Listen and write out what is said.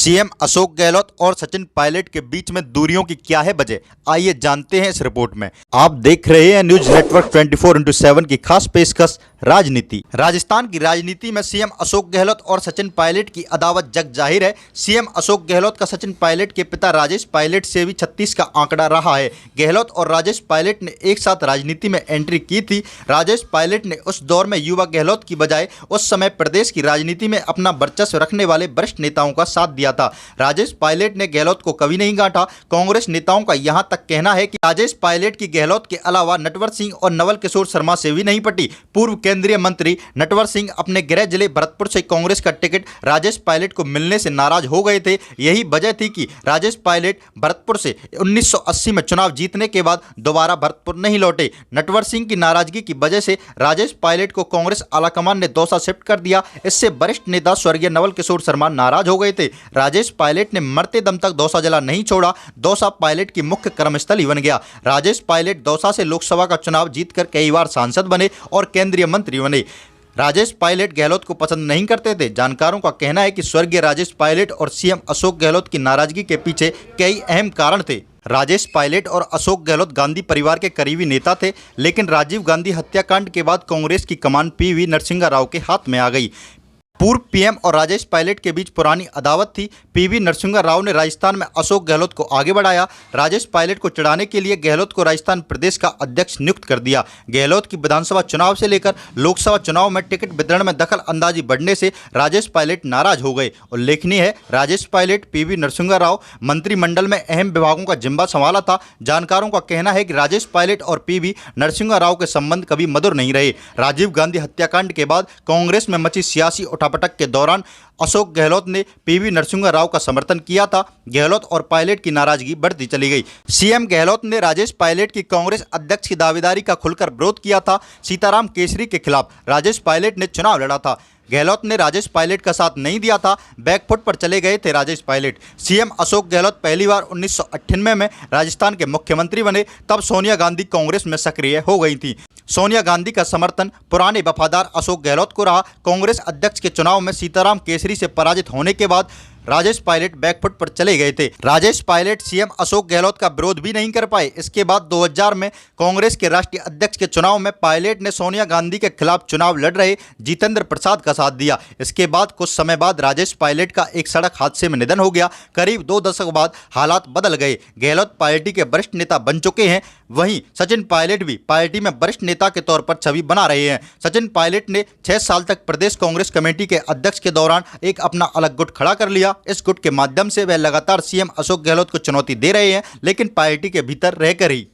CM Ashok Gehlot और सचिन पायलट के बीच में दूरियों की क्या है वजह, आइए जानते हैं इस रिपोर्ट में। आप देख रहे हैं न्यूज नेटवर्क 24/7 की खास पेशकश राजनीति। राजस्थान की राजनीति में सीएम अशोक गहलोत और सचिन पायलट की अदावत जग जाहिर है। सीएम अशोक गहलोत का सचिन पायलट के पिता राजेश पायलट से भी 36 का आंकड़ा रहा है। गहलोत और राजेश पायलट ने एक साथ राजनीति में एंट्री की थी। राजेश पायलट ने उस दौर में युवा गहलोत की बजाय उस समय प्रदेश की राजनीति में अपना वर्चस्व रखने वाले वरिष्ठ नेताओं का साथ दिया था। राजेश पायलट ने गहलोत को कभी नहीं गांठा। कांग्रेस नेताओं का यहां तक कहना है कि राजेश पायलट की गहलोत के अलावा नटवर सिंह और नवल किशोर शर्मा से भी नहीं पटी। पूर्व केंद्रीय मंत्री नटवर सिंह अपने गृह जिले भरतपुर से कांग्रेस का टिकट राजेश पायलट को मिलने से नाराज हो गए थे। यही वजह थी कि राजेश पायलट भरतपुर से 1980 में चुनाव जीतने के बाद दोबारा भरतपुर नहीं लौटे। नटवर सिंह की नाराजगी की वजह से राजेश पायलट को कांग्रेस आलाकमान ने दौसा शिफ्ट कर दिया। इससे वरिष्ठ नेता स्वर्गीय नवल किशोर शर्मा नाराज हो गए थे। राजेश पायलट ने मरते दम तक दौसा जिला नहीं छोड़ा। दौसा पायलट की मुख्य कर्मस्थल ही बन गया। राजेश पायलट दौसा से लोकसभा का चुनाव जीतकर कई बार सांसद बने और केंद्रीय मंत्री बने। राजेश पायलट गहलोत को पसंद नहीं करते थे। जानकारों का कहना है कि स्वर्गीय राजेश पायलट और सीएम अशोक गहलोत की नाराजगी के पीछे कई अहम कारण थे। राजेश पायलट और अशोक गहलोत गांधी परिवार के करीबी नेता थे, लेकिन राजीव गांधी हत्याकांड के बाद कांग्रेस की कमान पीवी नरसिंह राव के हाथ में आ गई। पूर्व पीएम और राजेश पायलट के बीच पुरानी अदावत थी। पीवी नरसिंह राव ने राजस्थान में अशोक गहलोत को आगे बढ़ाया। राजेश पायलट को चिढ़ाने के लिए गहलोत को राजस्थान प्रदेश का अध्यक्ष नियुक्त कर दिया। गहलोत की विधानसभा चुनाव से लेकर लोकसभा चुनाव में टिकट वितरण में दखल अंदाजी बढ़ने से राजेश पायलट नाराज हो गए। उल्लेखनीय है, राजेश पायलट पीवी नरसिंह राव मंत्रिमंडल में अहम विभागों का जिम्मा संभाला था। जानकारों का कहना है कि राजेश पायलट और पीवी नरसिंह राव के संबंध कभी मधुर नहीं रहे। राजीव गांधी हत्याकांड के बाद कांग्रेस में मची सियासी उठापटक के दौरान अशोक गहलोत ने पीवी नरसिंह राव का समर्थन किया था। गहलोत और पायलट की नाराजगी बढ़ती चली गई। सीएम गहलोत ने राजेश पायलट की कांग्रेस अध्यक्ष की दावेदारी का खुलकर विरोध किया था। सीताराम केसरी के खिलाफ राजेश पायलट ने चुनाव लड़ा था। गहलोत ने राजेश पायलट का साथ नहीं दिया था। बैकफुट पर चले गए थे राजेश पायलट। सीएम अशोक गहलोत पहली बार 1998 में राजस्थान के मुख्यमंत्री बने। तब सोनिया गांधी कांग्रेस में सक्रिय हो गई थी। सोनिया गांधी का समर्थन पुराने वफादार अशोक गहलोत को रहा। कांग्रेस अध्यक्ष के चुनाव में सीताराम केसरी से पराजित होने के बाद राजेश पायलट बैकफुट पर चले गए थे। राजेश पायलट सीएम अशोक गहलोत का विरोध भी नहीं कर पाए। इसके बाद 2000 में कांग्रेस के राष्ट्रीय अध्यक्ष के चुनाव में पायलट ने सोनिया गांधी के खिलाफ चुनाव लड़ रहे जितेंद्र प्रसाद का साथ दिया। इसके बाद कुछ समय बाद राजेश पायलट का एक सड़क हादसे में निधन हो गया। करीब 2 दशक बाद हालात बदल गए। गहलोत पार्टी के वरिष्ठ नेता बन चुके हैं। वहीं सचिन पायलट भी पार्टी में वरिष्ठ नेता के तौर पर छवि बना रहे हैं। सचिन पायलट ने 6 साल तक प्रदेश कांग्रेस कमेटी के अध्यक्ष के दौरान एक अपना अलग गुट खड़ा कर लिया। इस गुट के माध्यम से वह लगातार सीएम अशोक गहलोत को चुनौती दे रहे हैं, लेकिन पार्टी के भीतर रहकर ही।